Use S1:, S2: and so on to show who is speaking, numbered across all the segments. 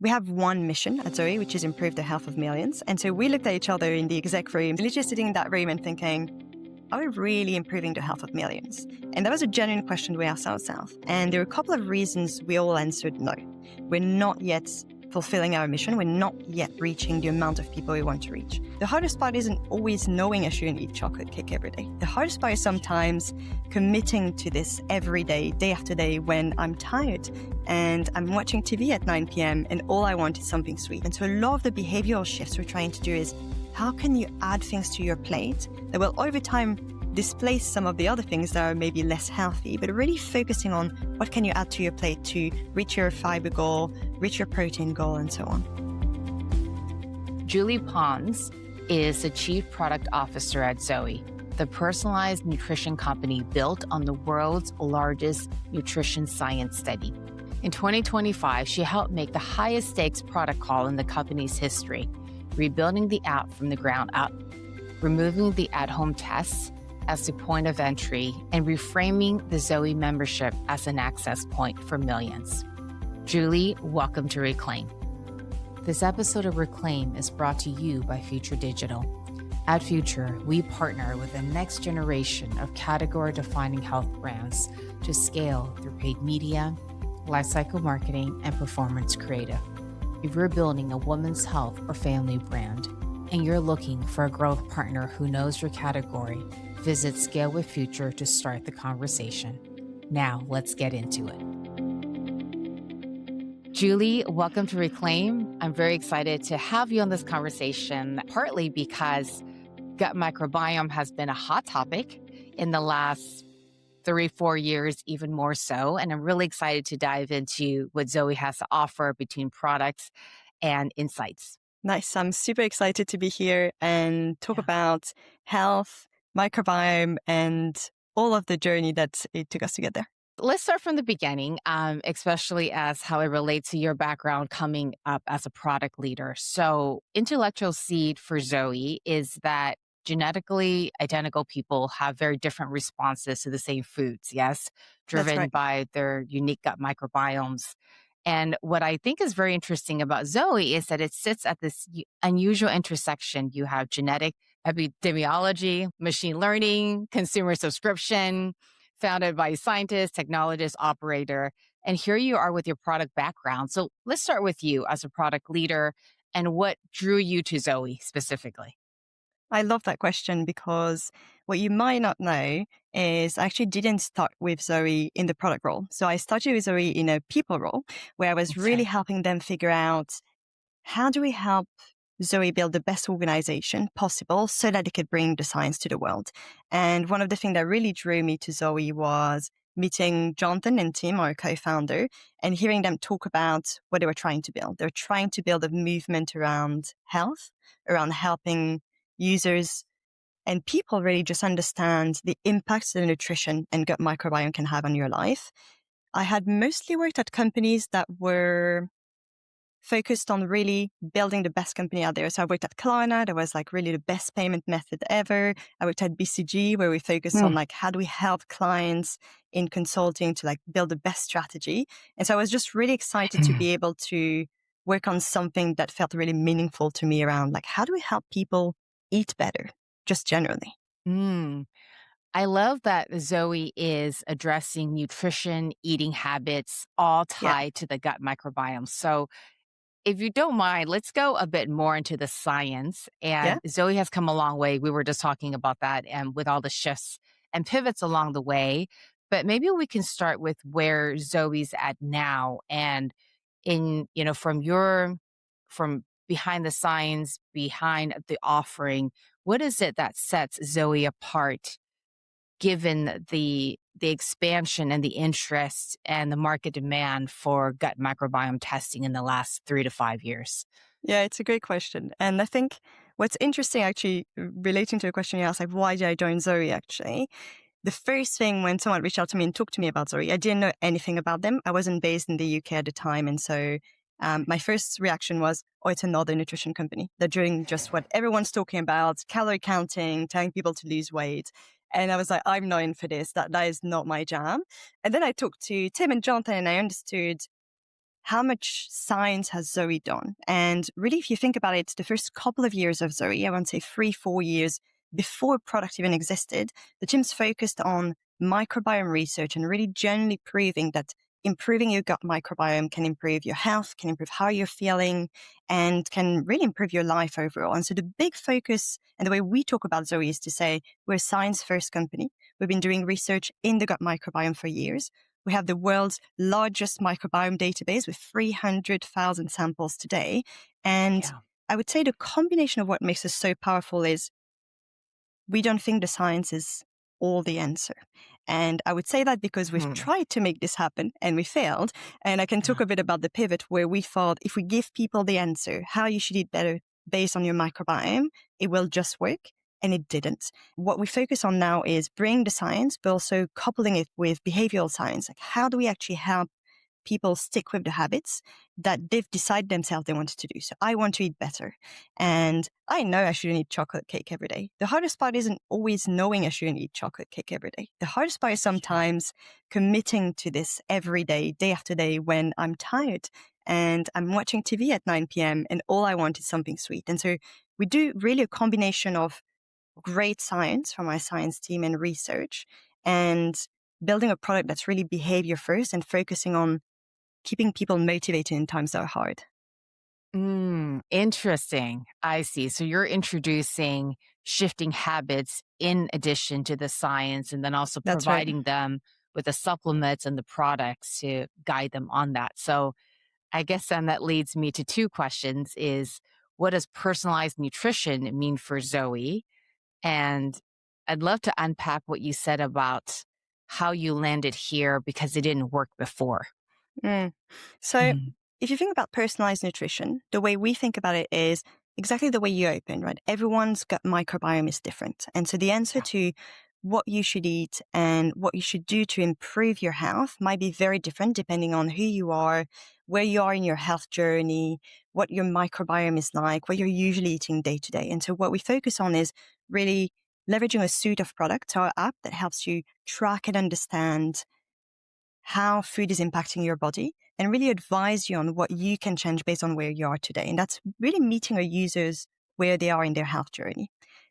S1: We have one mission at ZOE, which is improve the health of millions. And so we looked at each other in the exec room, literally sitting in that room and thinking, are we really improving the health of millions? And that was a genuine question we asked ourselves. And there were a couple of reasons we all answered no. We're not yet fulfilling our mission. We're not yet reaching the amount of people we want to reach. The hardest part isn't always knowing I shouldn't eat chocolate cake every day. The hardest part is sometimes committing to this every day, day after day, when I'm tired and I'm watching TV at 9 p.m. and all I want is something sweet. And so a lot of the behavioral shifts we're trying to do is how can you add things to your plate that will over time displace some of the other things that are maybe less healthy, but really focusing on what can you add to your plate to reach your fiber goal, reach your protein goal, and so on.
S2: Julie Pons is the Chief Product Officer at ZOE, the personalized nutrition company built on the world's largest nutrition science study. In 2025, she helped make the highest stakes product call in the company's history, rebuilding the app from the ground up, removing the at-home tests as the point of entry, and reframing the ZOE membership as an access point for millions. Julie, welcome to Reclaim. This episode of Reclaim is brought to you by Future Digital. At Future, we partner with the next generation of category-defining health brands to scale through paid media, lifecycle marketing, and performance creative. If you're building a women's health or family brand, and you're looking for a growth partner who knows your category, visit Scale with Future to start the conversation. Now, let's get into it. Julie, welcome to Reclaim. I'm very excited to have you on this conversation, partly because gut microbiome has been a hot topic in the last 3-4 years, even more so. And I'm really excited to dive into what ZOE has to offer between products and insights.
S1: Nice. I'm super excited to be here and talk about health, microbiome, and all of the journey that it took us to get there.
S2: Let's start from the beginning, especially as how it relates to your background coming up as a product leader. So intellectual seed for ZOE is that genetically identical people have very different responses to the same foods, yes, driven by their unique gut microbiomes. And what I think is very interesting about ZOE is that it sits at this unusual intersection. You have genetic epidemiology, machine learning, consumer subscription, founded by scientists, technologists, operator. And here you are with your product background. So let's start with you as a product leader and what drew you to ZOE specifically.
S1: I love that question because what you might not know is I actually didn't start with ZOE in the product role. So I started with ZOE in a people role where I was really helping them figure out how do we help ZOE build the best organization possible so that it could bring the science to the world. And one of the things that really drew me to ZOE was meeting Jonathan and Tim, our co-founder, and hearing them talk about what they were trying to build. They're trying to build a movement around health, around helping users and people really just understand the impacts that nutrition and gut microbiome can have on your life. I had mostly worked at companies that were focused on really building the best company out there. So I worked at Klarna, that was like really the best payment method ever. I worked at BCG, where we focused on like how do we help clients in consulting to like build the best strategy. And so I was just really excited to be able to work on something that felt really meaningful to me around like how do we help people eat better, just generally.
S2: I love that ZOE is addressing nutrition, eating habits, all tied to the gut microbiome. So if you don't mind, let's go a bit more into the science. And ZOE has come a long way. We were just talking about that and with all the shifts and pivots along the way. But maybe we can start with where ZOE's at now and from behind the science, behind the offering, what is it that sets ZOE apart, given the expansion and the interest and the market demand for gut microbiome testing in the last 3 to 5 years?
S1: Yeah, it's a great question. And I think what's interesting actually relating to the question you asked, like why did I join ZOE actually? The first thing when someone reached out to me and talked to me about ZOE, I didn't know anything about them. I wasn't based in the UK at the time. And so my first reaction was, oh, it's another nutrition company. They're doing just what everyone's talking about, calorie counting, telling people to lose weight. And I was like, I'm not in for this. That is not my jam. And then I talked to Tim and Jonathan and I understood how much science has Zoe done? And really, if you think about it, the first couple of years of Zoe, I want to say 3, 4 years before product even existed, the team's focused on microbiome research and really genuinely proving that improving your gut microbiome can improve your health, can improve how you're feeling, and can really improve your life overall. And so the big focus and the way we talk about Zoe is to say we're a science first company. We've been doing research in the gut microbiome for years. We have the world's largest microbiome database with 300,000 samples today. And
S2: Yeah.
S1: I would say the combination of what makes us so powerful is we don't think the science is all the answer. And I would say that because we've
S2: Hmm.
S1: tried to make this happen and we failed. And I can talk
S2: Yeah.
S1: a bit about the pivot where we thought if we give people the answer, how you should eat better based on your microbiome, it will just work. And it didn't. What we focus on now is bringing the science, but also coupling it with behavioral science. Like, how do we actually help people stick with the habits that they've decided themselves they wanted to do? So I want to eat better. And I know I shouldn't eat chocolate cake every day. The hardest part isn't always knowing I shouldn't eat chocolate cake every day. The hardest part is
S2: Yeah.
S1: sometimes committing to this every day after day when I'm tired and I'm watching TV at 9 p.m. and all I want is something sweet. And so we do really a combination of great science from our science team and research and building a product that's really behavior first and focusing on keeping people motivated in times that are hard.
S2: Interesting. I see. So you're introducing shifting habits in addition to the science, and then also
S1: That's right.
S2: providing them with the supplements and the products to guide them on that. So I guess then that leads me to two questions is what does personalized nutrition mean for Zoe? And I'd love to unpack what you said about how you landed here because it didn't work before.
S1: Mm. So
S2: Mm.
S1: if you think about personalized nutrition, the way we think about it is exactly the way you open, right? Everyone's gut microbiome is different. And so the answer
S2: Yeah.
S1: to what you should eat and what you should do to improve your health might be very different depending on who you are, where you are in your health journey, what your microbiome is like, what you're usually eating day to day. And so what we focus on is really leveraging a suite of products, our app that helps you track and understand how food is impacting your body and really advise you on what you can change based on where you are today. And that's really meeting our users where they are in their health journey.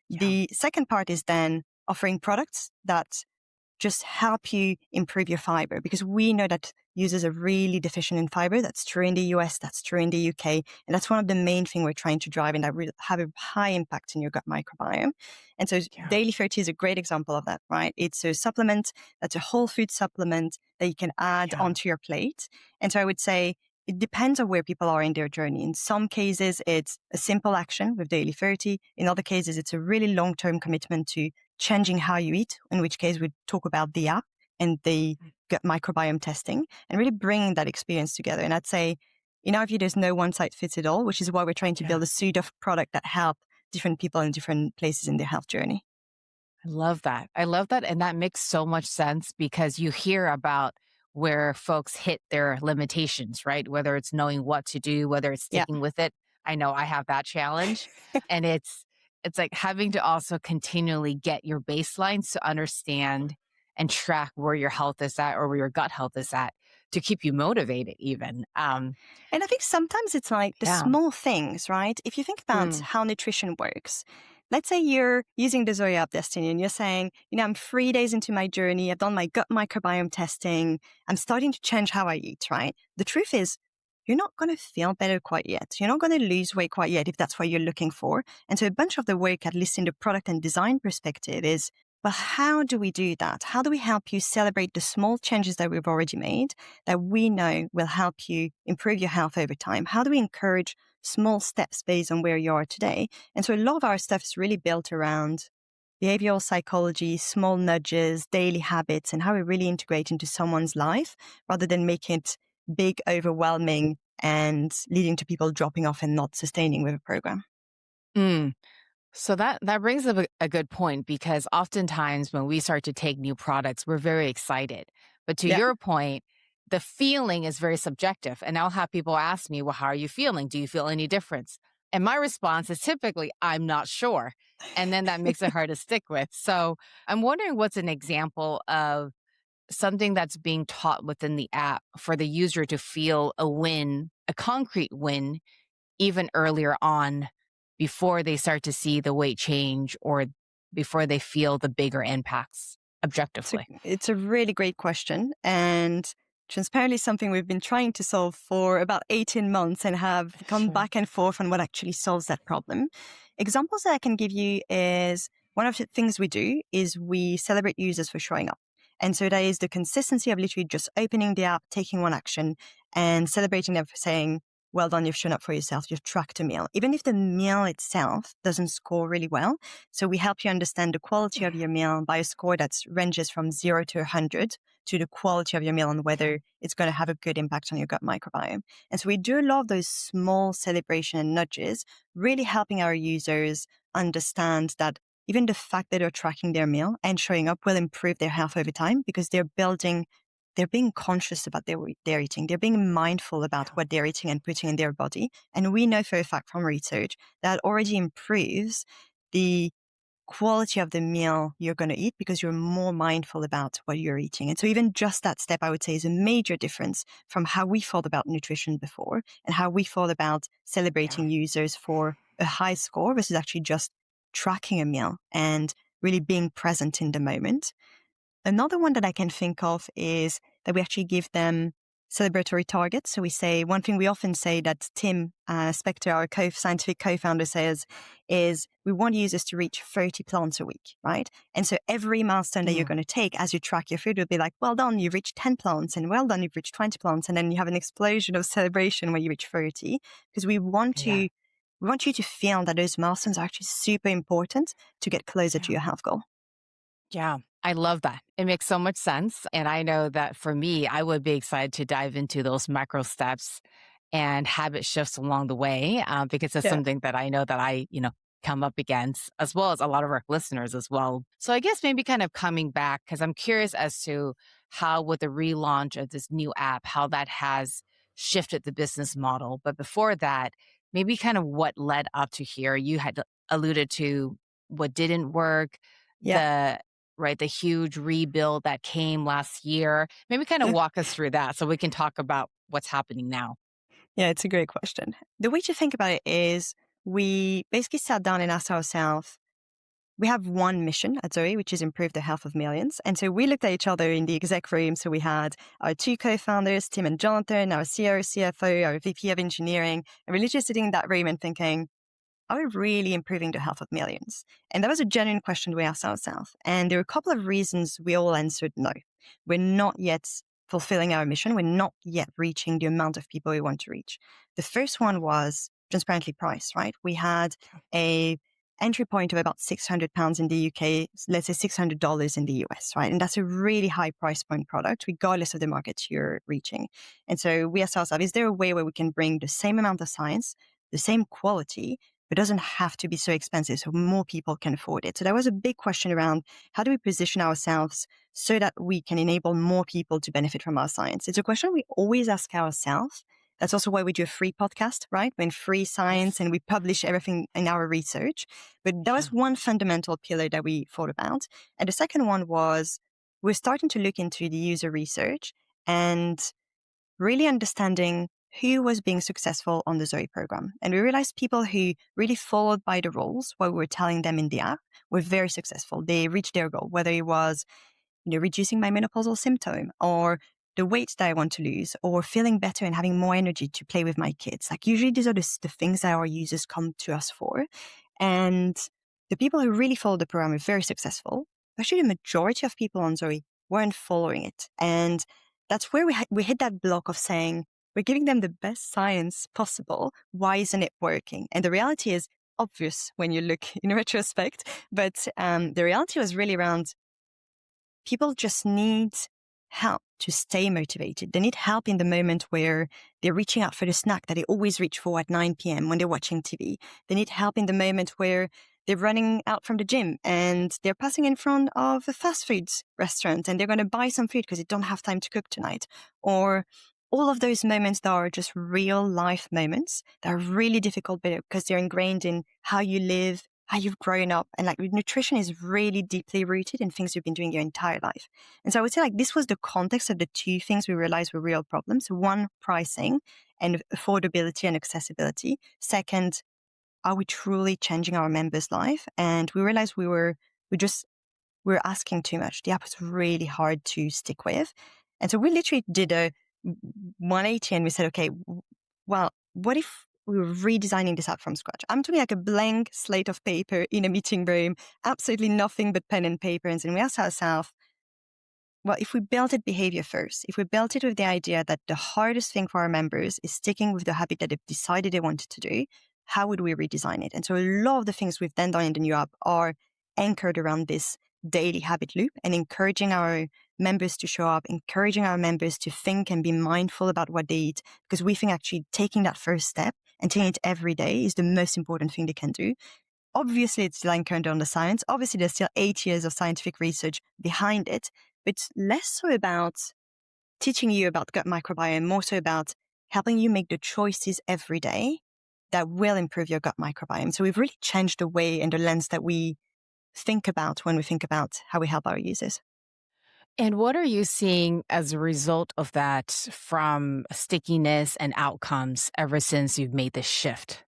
S2: Yeah.
S1: The second part is then offering products that just help you improve your fiber because we know that users are really deficient in fiber. That's true in the US, that's true in the UK. And that's one of the main things we're trying to drive and that will have a high impact in your gut microbiome. And so
S2: Yeah.
S1: Daily 30 is a great example of that, right? It's a supplement that's a whole food supplement that you can add
S2: Yeah.
S1: onto your plate. And so I would say it depends on where people are in their journey. In some cases, it's a simple action with Daily 30. In other cases, it's a really long-term commitment to changing how you eat, in which case we talk about the app and the gut microbiome testing and really bringing that experience together. And I'd say, in our view, there's no one size fits it all, which is why we're trying to
S2: Yeah.
S1: build a suite of product that help different people in different places in their health journey.
S2: I love that. I love that. And that makes so much sense because you hear about where folks hit their limitations, right? Whether it's knowing what to do, whether it's
S1: Yeah.
S2: sticking with it. I know I have that challenge. And it's like having to also continually get your baselines to understand and track where your health is at or where your gut health is at to keep you motivated even.
S1: And I think sometimes it's like the
S2: Yeah.
S1: small things, right? If you think about
S2: Mm,
S1: how nutrition works, let's say you're using the Zoe app, Destiny, and you're saying, I'm 3 days into my journey. I've done my gut microbiome testing. I'm starting to change how I eat, right? The truth is, you're not going to feel better quite yet. You're not going to lose weight quite yet if that's what you're looking for. And so a bunch of the work, at least in the product and design perspective, is, well, how do we do that? How do we help you celebrate the small changes that we've already made that we know will help you improve your health over time? How do we encourage small steps based on where you are today? And so a lot of our stuff is really built around behavioral psychology, small nudges, daily habits, and how we really integrate into someone's life rather than make it big, overwhelming, and leading to people dropping off and not sustaining with a program.
S2: mm. So that brings up a good point because oftentimes when we start to take new products, we're very excited. But to
S1: Yeah.
S2: your point, the feeling is very subjective. And I'll have people ask me, well, how are you feeling? Do you feel any difference? And my response is typically, I'm not sure. And then that makes it hard to stick with. So I'm wondering what's an example of something that's being taught within the app for the user to feel a win, a concrete win, even earlier on before they start to see the weight change or before they feel the bigger impacts objectively?
S1: It's a really great question. And transparently, something we've been trying to solve for about 18 months and have gone
S2: Sure.
S1: back and forth on what actually solves that problem. Examples that I can give you is one of the things we do is we celebrate users for showing up. And so that is the consistency of literally just opening the app, taking one action, and celebrating them for saying, well done, you've shown up for yourself, you've tracked a meal. Even if the meal itself doesn't score really well, so we help you understand the quality of your meal by a score that ranges from 0 to 100 to the quality of your meal and whether it's going to have a good impact on your gut microbiome. And so we do a lot of those small celebration and nudges, really helping our users understand that even the fact that they're tracking their meal and showing up will improve their health over time because they're being conscious about their eating. They're being mindful about what they're eating and putting in their body. And we know for a fact from research that already improves the quality of the meal you're going to eat because you're more mindful about what you're eating. And so even just that step, I would say, is a major difference from how we thought about nutrition before and how we thought about
S2: Yeah.
S1: celebrating users for a high score versus actually just tracking a meal and really being present in the moment. Another one that I can think of is that we actually give them celebratory targets. So we say one thing we often say that Tim Spector, our scientific co-founder, says is we want users to reach 30 plants a week, right? And so every milestone that you're
S2: Yeah.
S1: going to take as you track your food will be like, well done, you've reached 10 plants, and well done, you've reached 20 plants. And then you have an explosion of celebration when you reach 30 because
S2: Yeah.
S1: we want you to feel that those milestones are actually super important to get closer to
S2: Yeah.
S1: your health goal.
S2: Yeah, I love that. It makes so much sense. And I know that for me, I would be excited to dive into those micro steps and habit shifts along the way, because it's
S1: Yeah.
S2: something that I know that come up against, as well as a lot of our listeners as well. So I guess maybe kind of coming back, because I'm curious as to how with the relaunch of this new app, how that has shifted the business model. But before that, maybe kind of what led up to here. You had alluded to what didn't work,
S1: Yeah.
S2: the right? The huge rebuild that came last year. Maybe kind of walk us through that so we can talk about what's happening now.
S1: Yeah, it's a great question. The way to think about it is we basically sat down and asked ourselves, we have one mission at ZOE, which is improve the health of millions. And so we looked at each other in the exec room. So we had our two co-founders, Tim and Jonathan, our CEO, CFO, our VP of engineering, and we're literally sitting in that room and thinking, are we really improving the health of millions? And that was a genuine question we asked ourselves. And there were a couple of reasons we all answered no. We're not yet fulfilling our mission. We're not yet reaching the amount of people we want to reach. The first one was transparently price, right? We had a entry point of about £600 in the UK, let's say $600 in the US, right? And that's a really high price point product, regardless of the market you're reaching. And so we asked ourselves, is there a way where we can bring the same amount of science, the same quality, it doesn't have to be so expensive so more people can afford it? So that was a big question around how do we position ourselves so that we can enable more people to benefit from our science? It's a question we always ask ourselves. That's also why we do a free podcast, right? We're in free science
S2: Yes.
S1: and we publish everything in our research. But that
S2: Yeah.
S1: was one fundamental pillar that we thought about. And the second one was we're starting to look into the user research and really understanding who was being successful on the ZOE program. And we realized people who really followed by the rules, what we were telling them in the app, were very successful. They reached their goal, whether it was reducing my menopausal symptom or the weight that I want to lose or feeling better and having more energy to play with my kids. Like usually these are the things that our users come to us for. And the people who really followed the program were very successful. Actually, the majority of people on Zoe weren't following it. And that's where we hit that block of saying, we're giving them the best science possible. Why isn't it working? And the reality is obvious when you look in retrospect. But the reality was really around people just need help to stay motivated. They need help in the moment where they're reaching out for the snack that they always reach for at 9 p.m. when they're watching TV. They need help in the moment where they're running out from the gym and they're passing in front of a fast food restaurant and they're going to buy some food because they don't have time to cook tonight. Or all of those moments that are just real life moments that are really difficult because they're ingrained in how you live, how you've grown up. And like nutrition is really deeply rooted in things you've been doing your entire life. And so I would say like this was the context of the two things we realized were real problems. One, pricing and affordability and accessibility. Second, are we truly changing our members' life? And we realized we were asking too much. The app was really hard to stick with. And so we literally did a 180 and we said, okay, well, what if we were redesigning this app from scratch? I'm talking like a blank slate of paper in a meeting room, absolutely nothing but pen and paper. And then we asked ourselves, well, if we built it behavior first, if we built it with the idea that the hardest thing for our members is sticking with the habit that they've decided they wanted to do, how would we redesign it? And so a lot of the things we've then done in the new app are anchored around this daily habit loop and encouraging our members to show up, encouraging our members to think and be mindful about what they eat, because we think actually taking that first step and taking it every day is the most important thing they can do. Obviously, it's still anchored on the science. Obviously, there's still 8 years of scientific research behind it, but it's less so about teaching you about gut microbiome, more so about helping you make the choices every day that will improve your gut microbiome. So we've really changed the way and the lens that we think about when we think about how we help our users.
S2: And what are you seeing as a result of that from stickiness and outcomes ever since you've made this shift?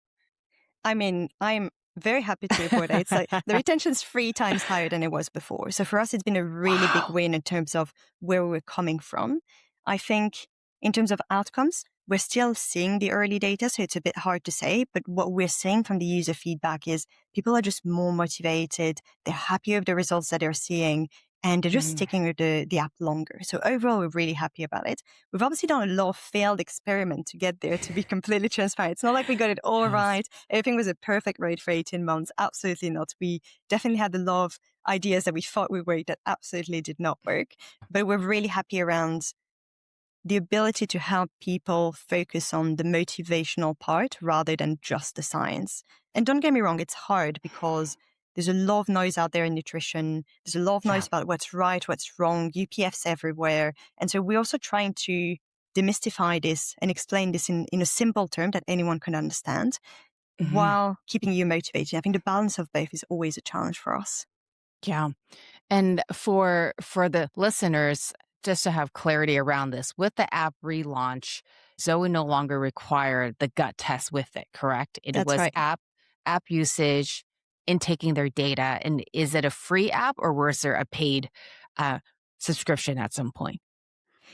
S1: I mean, I'm very happy to report that it's like the retention's 3 times higher than it was before. So for us, it's been a really big
S2: Wow.
S1: win in terms of where we're coming from. I think in terms of outcomes, we're still seeing the early data, so it's a bit hard to say. But what we're seeing from the user feedback is people are just more motivated. They're happier with the results that they're seeing, and they're just
S2: Mhm.
S1: sticking with the app longer. So overall, we're really happy about it. We've obviously done a lot of failed experiments to get there, to be completely transparent. It's not like we got it all
S2: Yes.
S1: right. Everything was a perfect rate for 18 months. Absolutely not. We definitely had a lot of ideas that we thought would work that absolutely did not work. But we're really happy around the ability to help people focus on the motivational part rather than just the science. And don't get me wrong, it's hard because there's a lot of noise out there in nutrition. There's a lot of
S2: Yeah.
S1: noise about what's right, what's wrong, UPFs everywhere. And so we're also trying to demystify this and explain this in a simple term that anyone can understand
S2: Mhm.
S1: while keeping you motivated. I think the balance of both is always a challenge for us.
S2: Yeah. And for the listeners, just to have clarity around this, with the app relaunch, Zoe no longer required the gut test with it, correct? It
S1: That's
S2: was
S1: right.
S2: app usage, intaking their data. And is it a free app or was there a paid uh, subscription at some point?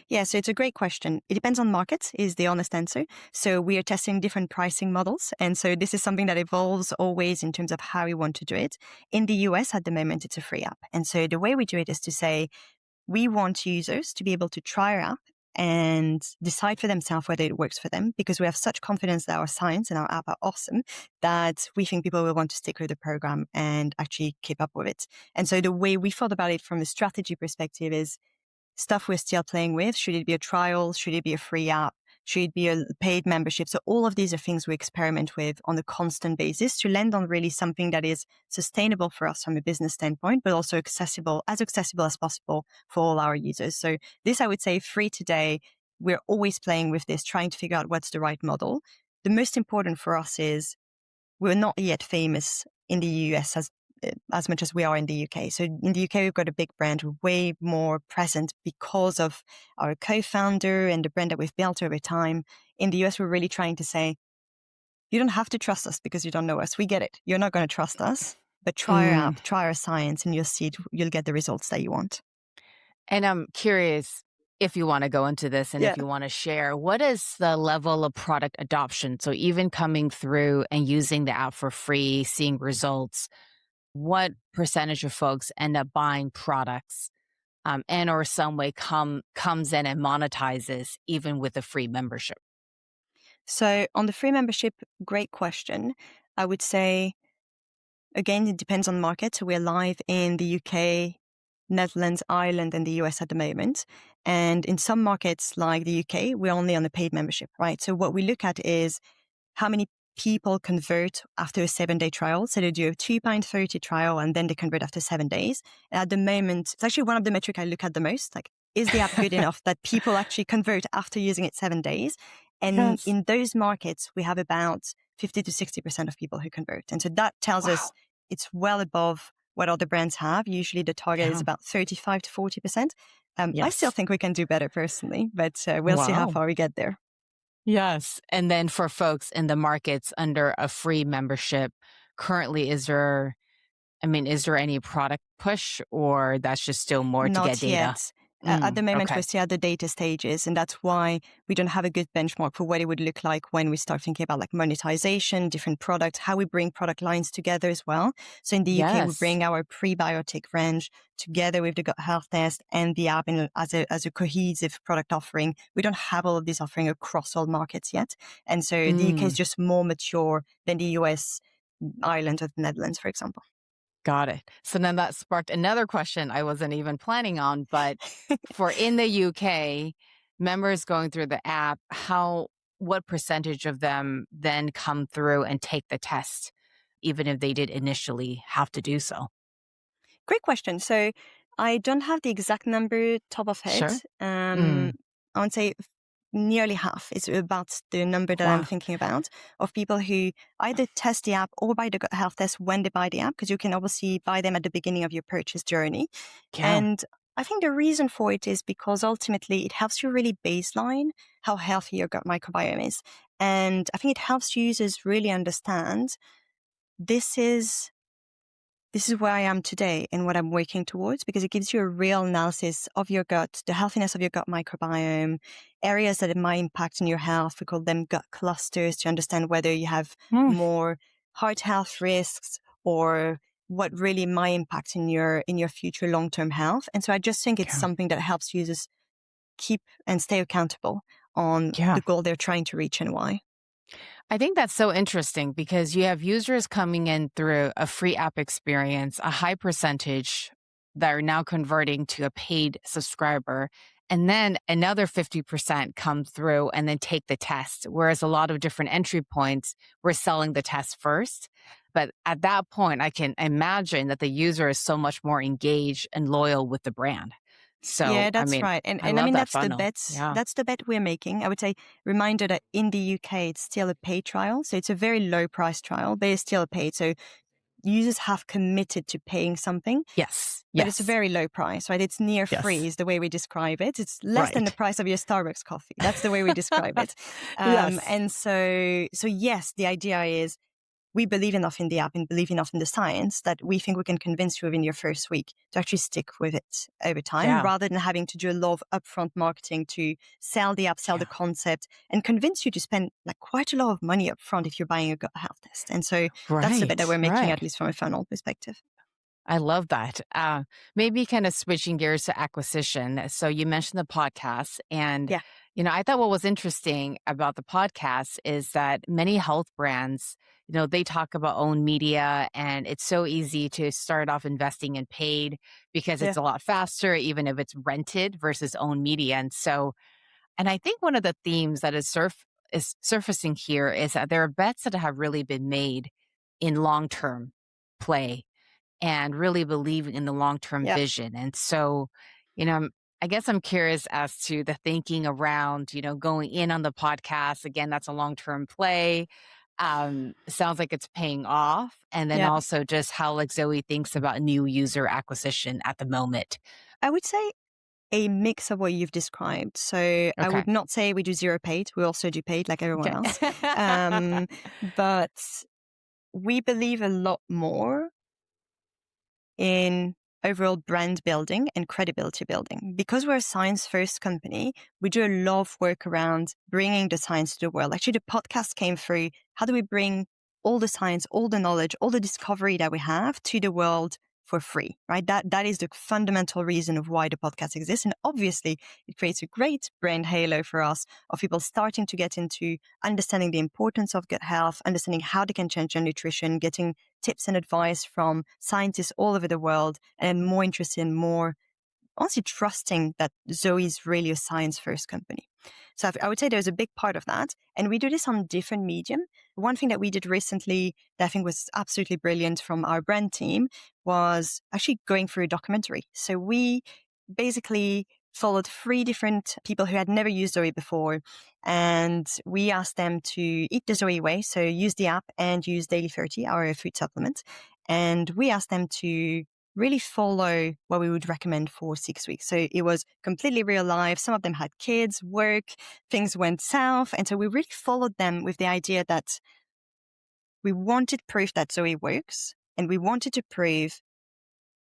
S1: Yeah, so it's a great question. It depends on markets, is the honest answer. So we are testing different pricing models. And so this is something that evolves always in terms of how we want to do it. In the US at the moment, it's a free app. And so the way we do it is to say, we want users to be able to try our app and decide for themselves whether it works for them, because we have such confidence that our science and our app are awesome that we think people will want to stick with the program and actually keep up with it. And so the way we thought about it from a strategy perspective is stuff we're still playing with. Should it be a trial? Should it be a free app? Should it be a paid membership? So all of these are things we experiment with on a constant basis to land on really something that is sustainable for us from a business standpoint, but also accessible as possible for all our users. So this, I would say, free today. We're always playing with this, trying to figure out what's the right model. The most important for us is we're not yet famous in the US as much as we are in the UK. So in the UK, we've got a big brand, way more present because of our co-founder and the brand that we've built over time. In the US, we're really trying to say, you don't have to trust us because you don't know us. We get it. You're not going to trust us, but try our
S2: Mm.
S1: app, try our science, and you'll see you'll get the results that you want.
S2: And I'm curious if you want to go into this and
S1: Yeah.
S2: if you want to share, what is the level of product adoption? So even coming through and using the app for free, seeing results, what percentage of folks end up buying products and or some way comes in and monetizes even with a free membership?
S1: So on the free membership, great question. I would say, again, it depends on market. So we're live in the UK, Netherlands, Ireland, and the US at the moment. And in some markets like the UK, we're only on a paid membership, right? So what we look at is how many people convert after a 7-day trial. So they do a £2.30 trial and then they convert after 7 days. And at the moment, it's actually one of the metrics I look at the most. Like, is the app good enough that people actually convert after using it 7 days? And
S2: Yes.
S1: in those markets, we have about 50 to 60% of people who convert. And so that tells us
S2: Wow.
S1: it's well above what other brands have. Usually the target is
S2: Yeah.
S1: about 35 to 40%. I still
S2: Yes.
S1: think we can do better personally, but we'll see how
S2: Wow.
S1: far we get there.
S2: Yes. And then for folks in the markets under a free membership, currently, is there any product push or that's just still more to get
S1: Not
S2: data?
S1: yet. At the moment, we're
S2: Okay.
S1: still at the data stages, and that's why we don't have a good benchmark for what it would look like when we start thinking about like monetization, different products, how we bring product lines together as well. So in the UK, we
S2: Yes.
S1: bring our prebiotic range together with the gut health test and the app as a cohesive product offering. We don't have all of this offering across all markets yet. And so the UK is
S2: Mm,
S1: just more mature than the US, Ireland, or the Netherlands, for example.
S2: got it. So then that sparked another question I wasn't even planning on, but for in the UK, members going through the app, what percentage of them then come through and take the test, even if they did initially have to do so?
S1: Great question. So I don't have the exact number top of head.
S2: Sure. Mm.
S1: I would say nearly half is about the number that I'm
S2: Wow.
S1: thinking about of people who either test the app or buy the gut health test when they buy the app, because you can obviously buy them at the beginning of your purchase journey.
S2: Yeah.
S1: And I think the reason for it is because ultimately it helps you really baseline how healthy your gut microbiome is. And I think it helps users really understand this is this is where I am today and what I'm working towards, because it gives you a real analysis of your gut, the healthiness of your gut microbiome, areas that it might impact in your health. We call them gut clusters to understand whether you have
S2: Mm,
S1: more heart health risks or what really might impact in your future long-term health. And so I just think it's
S2: yeah.
S1: something that helps users keep and stay accountable on
S2: Yeah.
S1: the goal they're trying to reach and why.
S2: I think that's so interesting because you have users coming in through a free app experience, a high percentage that are now converting to a paid subscriber. And then another 50% come through and then take the test. Whereas a lot of different entry points, we're selling the test first. But at that point, I can imagine that the user is so much more engaged and loyal with the brand. So,
S1: Yeah, that's right.
S2: I
S1: And I
S2: love
S1: mean
S2: that funnel. Yeah.
S1: that's the bet we're making. I would say reminder that in the UK it's still a paid trial. So it's a very low price trial, but it's still a paid. So users have committed to paying something,
S2: Yes.
S1: but it's a
S2: Yes.
S1: very low price, right? It's near free
S2: Yes.
S1: is the way we describe it. It's less than the
S2: Right.
S1: price of your Starbucks coffee. That's the way we describe it.
S2: Yes.
S1: And so yes, the idea is we believe enough in the app and believe enough in the science that we think we can convince you within your first week to actually stick with it over time,
S2: Yeah.
S1: rather than having to do a lot of upfront marketing to sell the app, sell the
S2: Yeah.
S1: concept, and convince you to spend like quite a lot of money upfront if you're buying a gut health test. And so that's the bet that we're
S2: Right.
S1: making, at
S2: Right.
S1: least from a funnel perspective.
S2: I love that. Maybe kind of switching gears to acquisition. So you mentioned the podcast, and
S1: Yeah,
S2: I thought what was interesting about the podcast is that many health brands, they talk about own media, and it's so easy to start off investing in paid because
S1: yeah,
S2: it's a lot faster, even if it's rented versus own media. And I think one of the themes that is surfacing here is that there are bets that have really been made in long term play and really believing in the long-term
S1: yeah.
S2: vision. And so, I guess I'm curious as to the thinking around, going in on the podcast. Again, that's a long-term play. Sounds like it's paying off. And then
S1: Yeah.
S2: also just how like Zoe thinks about new user acquisition at the moment.
S1: I would say a mix of what you've described. So I
S2: Okay.
S1: would not say we do zero paid. We also do paid like everyone
S2: Okay.
S1: else. Um, but we believe a lot more in overall brand building and credibility building. Because we're a science first company, we do a lot of work around bringing the science to the world. Actually, the podcast came through. How do we bring all the science, all the knowledge, all the discovery that we have to the world for free, right? That is the fundamental reason of why the podcast exists. And obviously it creates a great brand halo for us of people starting to get into understanding the importance of gut health, understanding how they can change their nutrition, getting tips and advice from scientists all over the world, and more interested in more honestly trusting that Zoe is really a science first company. So I would say there's a big part of that. And we do this on different medium. One thing that we did recently that I think was absolutely brilliant from our brand team was actually going through a documentary. So we basically followed three different people who had never used Zoe before. And we asked them to eat the Zoe way. So use the app and use Daily 30, our food supplement. And we asked them to really follow what we would recommend for 6 weeks. So it was completely real life. Some of them had kids, work, things went south. And so we really followed them with the idea that we wanted proof that ZOE works. And we wanted to prove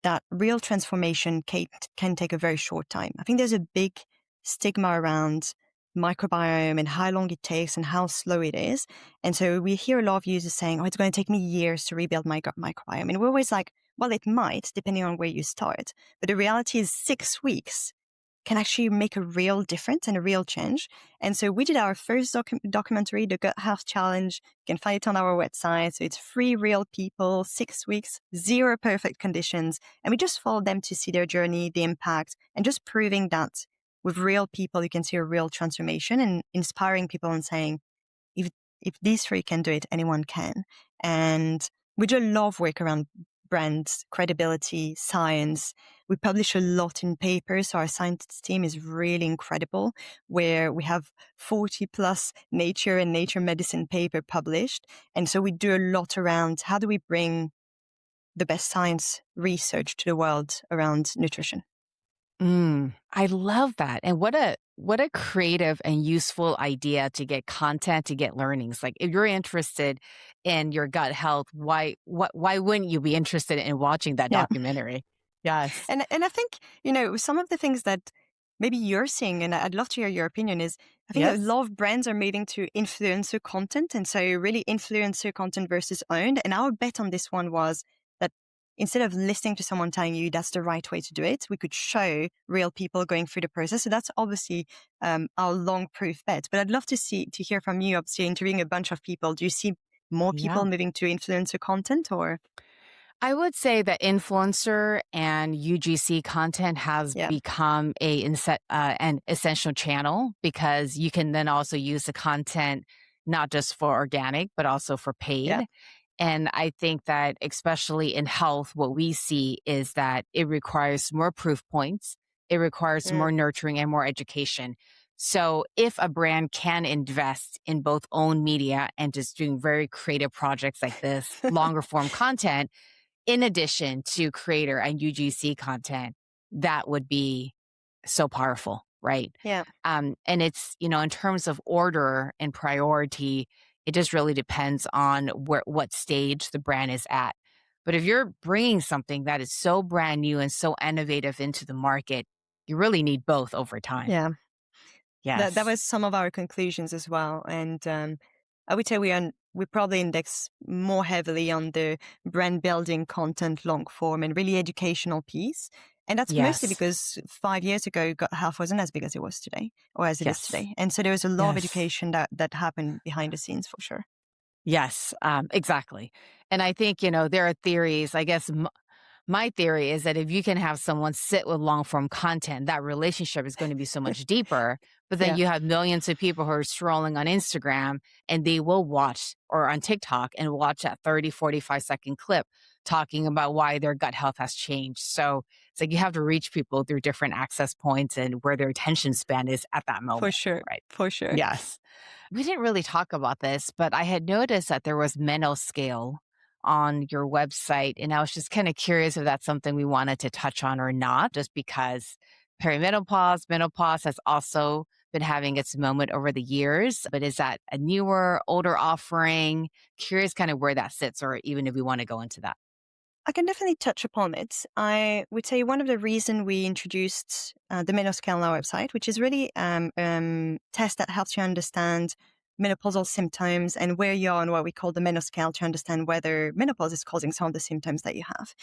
S1: that real transformation can take a very short time. I think there's a big stigma around microbiome and how long it takes and how slow it is. And so we hear a lot of users saying, oh, it's going to take me years to rebuild my gut microbiome. And we're always like, well, it might, depending on where you start. But the reality is 6 weeks can actually make a real difference and a real change. And so we did our first documentary, The Gut Health Challenge. You can find it on our website. So it's 3 real people, 6 weeks, 0 perfect conditions. And we just followed them to see their journey, the impact, and just proving that with real people, you can see a real transformation, and inspiring people and saying, if these 3 can do it, anyone can. And we do a lot of work around brands, credibility, science. We publish a lot in papers. So our science team is really incredible, where we have 40 plus Nature and Nature Medicine paper published. And so we do a lot around how do we bring the best science research to the world around nutrition.
S2: I love that. And what a creative and useful idea to get content, to get learnings. Like if you're interested in your gut health, why wouldn't you be interested in watching that
S1: Yeah.
S2: documentary? Yes.
S1: And I think, some of the things that maybe you're seeing, and I'd love to hear your opinion, is I think a
S2: Yes.
S1: lot of brands are moving to influencer content. And so really influencer content versus owned. And our bet on this one was that instead of listening to someone telling you that's the right way to do it, we could show real people going through the process. So that's obviously our long proof bet. But I'd love to hear from you, obviously interviewing a bunch of people. Do you see more
S2: Yeah.
S1: people moving to influencer content or?
S2: I would say that influencer and UGC content has
S1: Yeah.
S2: become an essential channel, because you can then also use the content not just for organic, but also for
S1: Yeah.
S2: paid. And I think that especially in health, what we see is that it requires more proof points. It requires
S1: Mm.
S2: more nurturing and more education. So if a brand can invest in both own media and just doing very creative projects like this, longer form content, in addition to creator and UGC content, that would be so powerful, right?
S1: Yeah.
S2: And it's, in terms of order and priority, it just really depends on what stage the brand is at. But if you're bringing something that is so brand new and so innovative into the market, you really need both over time.
S1: Yeah. That
S2: Yes.
S1: was some of our conclusions as well. And I would say we probably index more heavily on the brand building content, long form, and really educational piece. And that's mostly
S2: Yes.
S1: because 5 years ago, gut health wasn't as big as it was today, or as it is
S2: Yes.
S1: today. And so there was a lot of
S2: Yes.
S1: education that happened behind the scenes for sure.
S2: Yes, exactly. And I think, there are theories. I guess my theory is that if you can have someone sit with long form content, that relationship is going to be so much deeper. But then
S1: Yeah,
S2: you have millions of people who are scrolling on Instagram, and they will watch, or on TikTok, and watch that 30, 45-second clip talking about why their gut health has changed. So it's like you have to reach people through different access points and where their attention span is at that
S1: for
S2: moment.
S1: sure.
S2: Right.
S1: For sure.
S2: Yes. We didn't really talk about this, but I had noticed that there was menoscale on your website. And I was just kind of curious if that's something we wanted to touch on or not, just because menopause has also been having its moment over the years. But is that a newer, older offering? Curious kind of where that sits, or even if we want to go into that.
S1: I can definitely touch upon it. I would say one of the reasons we introduced the Menoscale on our website, which is really test that helps you understand menopausal symptoms and where you are on what we call the Menoscale to understand whether menopause is causing some of the symptoms that you have.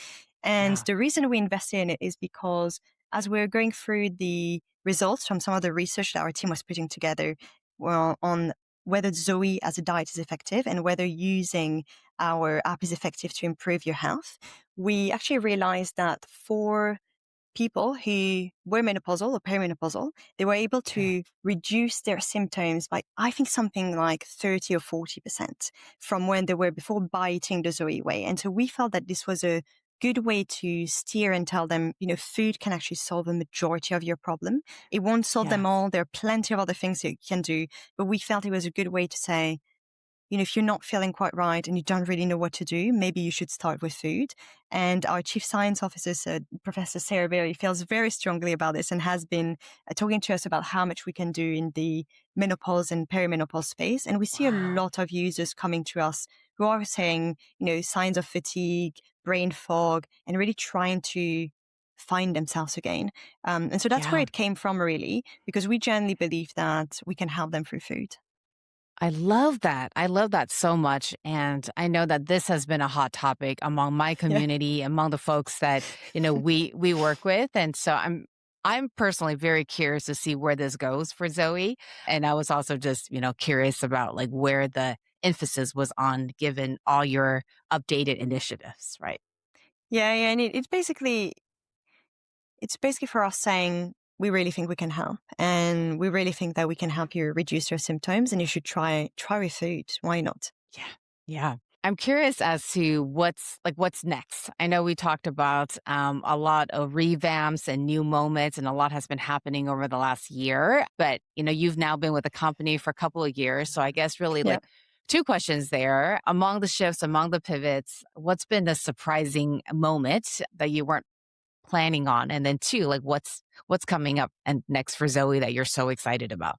S1: And
S2: Yeah.
S1: the reason we invested in it is because as we're going through the results from some of the research that our team was putting together, well, on whether ZOE as a diet is effective and whether using our app is effective to improve your health, we actually realized that for people who were menopausal or perimenopausal, they were able
S2: Okay.
S1: to reduce their symptoms by, I think, something like 30 or 40% from when they were before by eating the ZOE way. And so we felt that this was a good way to steer and tell them, food can actually solve a majority of your problem. It won't solve them
S2: Yes.
S1: all. There are plenty of other things that you can do, but we felt it was a good way to say, if you're not feeling quite right and you don't really know what to do, maybe you should start with food. And our chief science officer, Professor Sarah Berry, feels very strongly about this and has been talking to us about how much we can do in the menopause and perimenopause space. And we see a
S2: Wow.
S1: lot of users coming to us who are saying, signs of fatigue, brain fog, and really trying to find themselves again. And so that's where
S2: Yeah.
S1: it came from, really, because we generally believe that we can help them through food.
S2: I love that. I love that so much. And I know that this has been a hot topic among my
S1: Yeah.
S2: community, among the folks that, we work with. And so I'm personally very curious to see where this goes for Zoe. And I was also just, curious about like where the emphasis was on given all your updated initiatives, right?
S1: Yeah, yeah. And it's basically for us saying we really think we can help, and we really think that we can help you reduce your symptoms, and you should try with food. Why not?
S2: Yeah. Yeah. I'm curious as to what's next. I know we talked about a lot of revamps and new moments, and a lot has been happening over the last year. But you've now been with the company for a couple of years, so I guess really
S1: Yeah.
S2: like two questions there. Among the shifts, among the pivots, what's been the surprising moment that you weren't planning on, and then two, like what's coming up and next for Zoe that you're so excited about?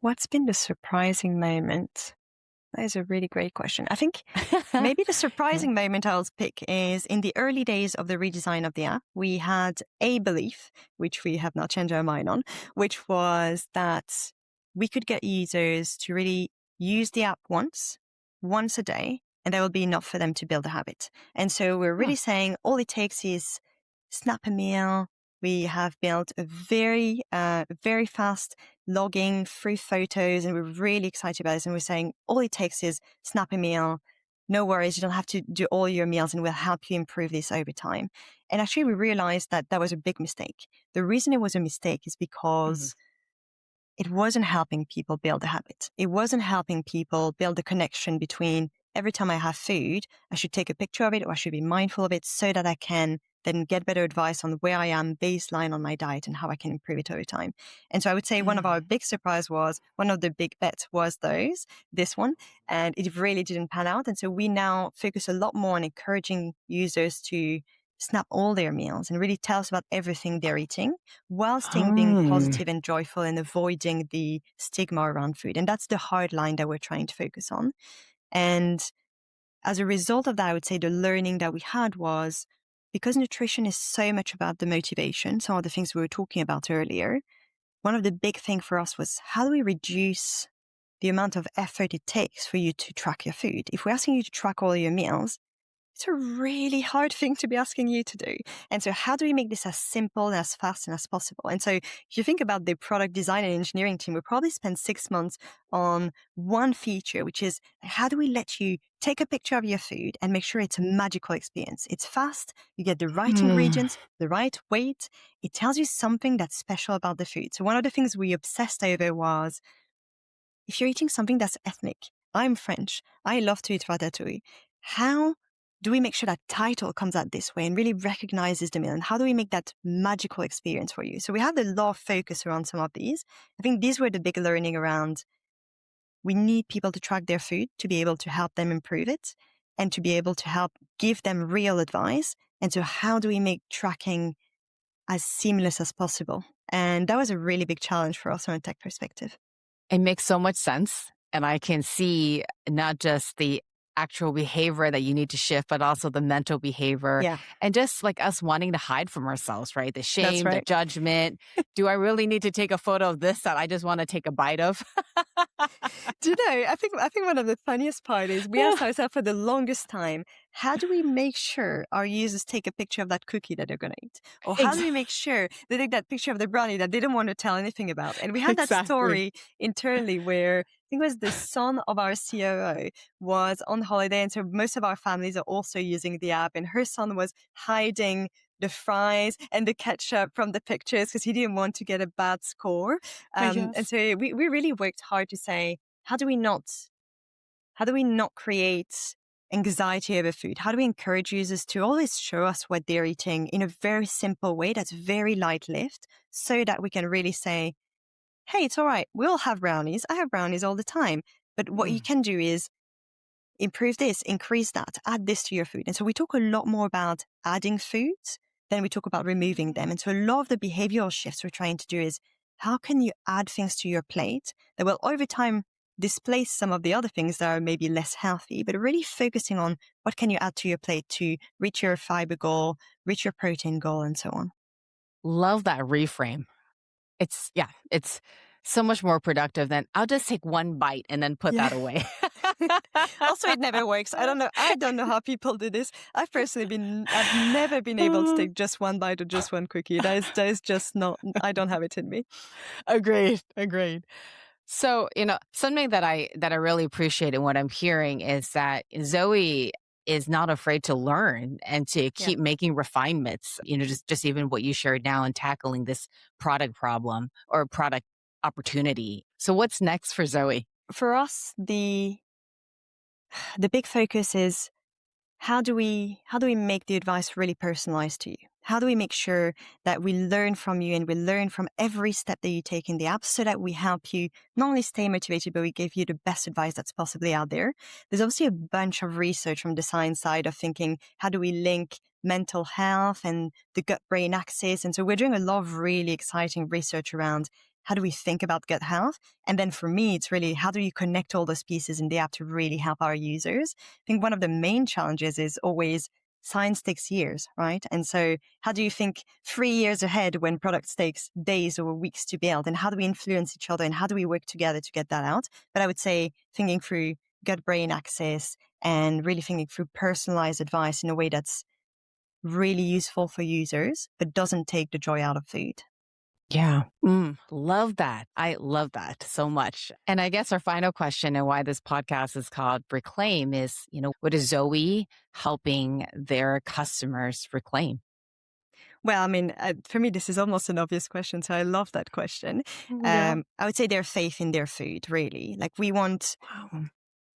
S1: What's been the surprising moment? That is a really great question. I think maybe the
S2: Yeah.
S1: surprising moment I'll pick is in the early days of the redesign of the app, we had a belief, which we have not changed our mind on, which was that we could get users to really use the app once a day, and that will be enough for them to build a habit. And so we're
S2: Hmm.
S1: really saying all it takes is snap a meal. We have built a very fast logging through photos, and we're really excited about this. And we're saying all it takes is snap a meal. No worries, you don't have to do all your meals, and we'll help you improve this over time. And actually, we realized that that was a big mistake. The reason it was a mistake is
S2: Mhm.
S1: because it wasn't helping people build a habit. It wasn't helping people build a connection between every time I have food, I should take a picture of it, or I should be mindful of it so that I can then get better advice on where I am baseline on my diet and how I can improve it over time. And so I would say one of our big surprise was one of the big bets was this one, and it really didn't pan out. And so we now focus a lot more on encouraging users to snap all their meals and really tell us about everything they're eating while staying being
S2: Hmm.
S1: positive and joyful and avoiding the stigma around food. And that's the hard line that we're trying to focus on. And as a result of that, I would say the learning that we had was because nutrition is so much about the motivation, some of the things we were talking about earlier, one of the big things for us was how do we reduce the amount of effort it takes for you to track your food? If we're asking you to track all your meals, it's a really hard thing to be asking you to do. And so how do we make this as simple and as fast and as possible? And so if you think about the product design and engineering team, we probably spend 6 months on one feature, which is how do we let you take a picture of your food and make sure it's a magical experience? It's fast. You get the right
S2: Hmm.
S1: ingredients, the right weight. It tells you something that's special about the food. So one of the things we obsessed over was if you're eating something that's ethnic, I'm French, I love to eat ratatouille. How do we make sure that title comes out this way and really recognizes the meal? And how do we make that magical experience for you? So we had a lot of focus around some of these. I think these were the big learning around we need people to track their food to be able to help them improve it and to be able to help give them real advice. And so how do we make tracking as seamless as possible? And that was a really big challenge for us from a tech perspective.
S2: It makes so much sense. And I can see not just the actual behavior that you need to shift, but also the mental behavior
S1: Yeah,
S2: and just like us wanting to hide from ourselves, right? The
S1: that's
S2: shame, the
S1: right.
S2: judgment. Do I really need to take a photo of this that I just want to take a bite of?
S1: Do you know, I think one of the funniest part is we asked ourselves for the longest time, how do we make sure our users take a picture of that cookie that they're going to eat? Or how do we
S2: Exactly.
S1: make sure they take that picture of the brownie that they don't want to tell anything about? And we had that
S2: Exactly.
S1: story internally where I think it was the son of our COO was on holiday. And so most of our families are also using the app. And her son was hiding the fries and the ketchup from the pictures because he didn't want to get a bad score. And
S2: Yes.
S1: so we really worked hard to say, how do we not how do we not create anxiety over food? How do we encourage users to always show us what they're eating in a very simple way that's very light lift so that we can really say, hey, it's all right. We all have brownies. I have brownies all the time. But what you can do is improve this, increase that, add this to your food. And so we talk a lot more about adding foods than we talk about removing them. And so a lot of the behavioral shifts we're trying to do is how can you add things to your plate that will over time displace some of the other things that are maybe less healthy, but really focusing on what can you add to your plate to reach your fiber goal, reach your protein goal, and so on.
S2: Love that reframe. It's so much more productive than I'll just take one bite and then put
S1: Yeah.
S2: that away.
S1: Also, it never works. I don't know how people do this. I've never been able to take just one bite or just one cookie. That is just not, I don't have it in me.
S2: Agreed. So, something that I really appreciate and what I'm hearing is that Zoe is not afraid to learn and to keep making refinements, just even what you shared now and tackling this product problem or product opportunity. So what's next for Zoe?
S1: For us, the big focus is how do we make the advice really personalized to you? How do we make sure that we learn from you and we learn from every step that you take in the app so that we help you not only stay motivated, but we give you the best advice that's possibly out there? There's obviously a bunch of research from the science side of thinking, how do we link mental health and the gut-brain axis? And so we're doing a lot of really exciting research around how do we think about gut health? And then for me, it's really how do you connect all those pieces in the app to really help our users? I think one of the main challenges is always science takes years, right? And so how do you think 3 years ahead when products takes days or weeks to build? And how do we influence each other? And how do we work together to get that out? But I would say thinking through gut-brain axis and really thinking through personalized advice in a way that's really useful for users, but doesn't take the joy out of food.
S2: Yeah. Love that. I love that so much. And I guess our final question and why this podcast is called Reclaim is, what is Zoe helping their customers reclaim?
S1: Well, I mean, for me, this is almost an obvious question. So I love that question.
S2: Yeah.
S1: I would say their faith in their food, really. Like we want,
S2: Wow.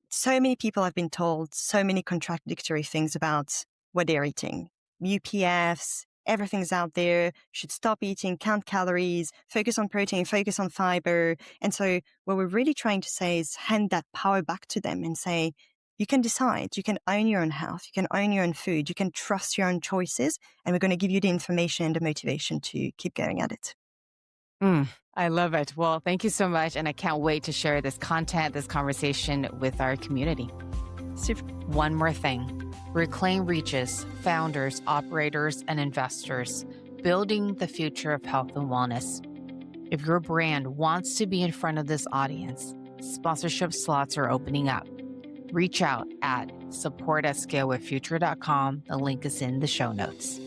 S1: so many people have been told so many contradictory things about what they're eating. UPFs, everything's out there, should stop eating, count calories, focus on protein, focus on fiber. And so what we're really trying to say is hand that power back to them and say, you can decide, you can own your own health, you can own your own food, you can trust your own choices, and we're going to give you the information and the motivation to keep going at it.
S2: I love it. Well, thank you so much. And I can't wait to share this content, this conversation with our community.
S1: Super.
S2: One more thing. Reclaim reaches founders, operators, and investors, building the future of health and wellness. If your brand wants to be in front of this audience, sponsorship slots are opening up. Reach out at support@scalewithfuture.com. The link is in the show notes.